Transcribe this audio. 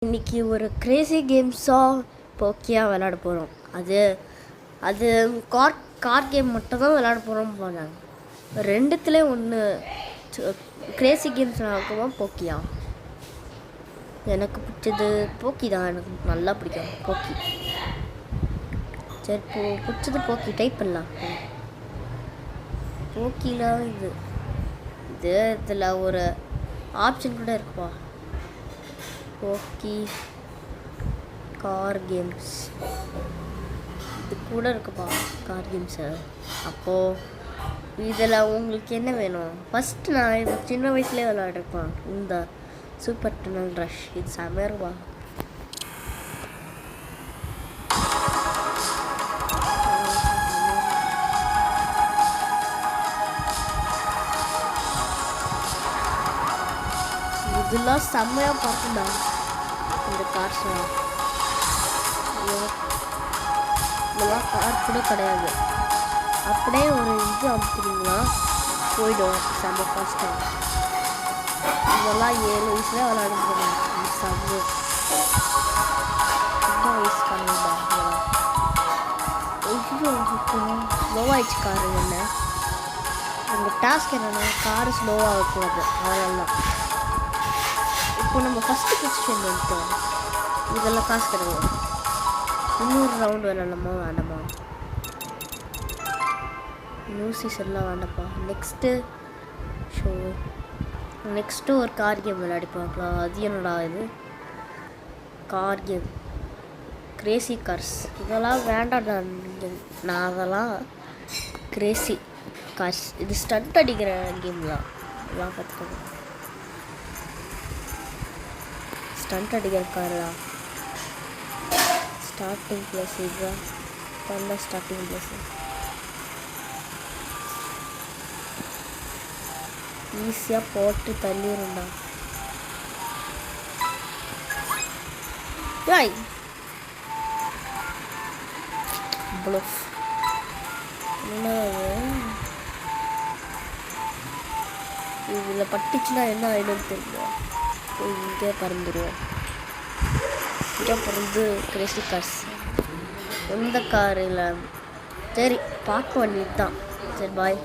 இன்றைக்கி ஒரு கிரேசி கேம்ஸாக போக்கியாக விளையாட போகிறோம். அது அது கார் கேம் மட்டும் தான் விளையாட போகிறோம் போனாங்க. ரெண்டுத்துலேயும் ஒன்று கிரேசி கேம்ஸ் விளையாடுவோமா போக்கியா. எனக்கு பிடிச்சது போக்கி தான். எனக்கு நல்லா பிடிக்கும் போக்கி. சரி பிடிச்சது போக்கி டைப் பண்ணலாம். போக்கியில் இதில் ஒரு ஆப்ஷன் கூட இருக்குப்பா. போக்கி கார் கேம்ஸ் இது கூட இருக்குப்பா கார் கேம்ஸு. அப்போது இதில் உங்களுக்கு என்ன வேணும்? ஃபஸ்ட்டு நான் சின்ன வயசுலேயே விளையாடிருப்பேன் இந்த சூப்பர் டனல் ரஷ். இது செமருவா. இதெல்லாம் செம்மையாக பார்க்கண்டா இந்த கார்ஸ்லாம். இதெல்லாம் கார் கூட கிடையாது. அப்படியே ஒரு இது அமுத்துறீங்களா போய்டும் செம்ம ஃபாஸ்ட்டாக. இதெல்லாம் 7 வயசுல விளையாடுங்க. செம்ம வயசு கம்மிடா. ஸ்லோவாகிடுச்சு காரு. என்ன உங்கள் டாஸ்க் என்னென்னா காரு ஸ்லோவாக இருக்கக்கூடாது. அதெல்லாம் இப்போ நம்ம ஃபஸ்ட்டு பொசிஷன் வந்துட்டோம். இதெல்லாம் காசு கிடையாது. இன்னொரு ரவுண்டு விளாடலாமா வேண்டாமா? நியூ சீசன்லாம் வேண்டாப்பா. நெக்ஸ்ட்டு ஒரு கார் கேம் விளையாடி பார்க்கலாம். அது என்னடா இது? Car game Crazy cars. இதெல்லாம் வேண்டாம்டா. நான் அதெல்லாம் கிரேசி கார்ஸ். இது ஸ்டண்ட் அடிக்கிற கேம் தான். இதெல்லாம் பார்த்துக்கோங்க. ஸ்டண்ட் அடிக்கிற காரா. ஸ்டார்டிங் ப்ளஸ் இதுதான் நல்ல ஸ்டார்டிங் ப்ளஸ். ஈஸியாக போட்டு தள்ளிடும்டா. யாய் ப்ளஃப் என்ன இதில் பட்டுச்சுன்னா என்ன ஆகிடும் தெரியும். இங்கே பறந்துடுவோம். இங்கே பறந்து கிரேசி கார்ஸ் எந்த காரில். சரி பார்க்க வேண்டியது தான். சரி பாய்.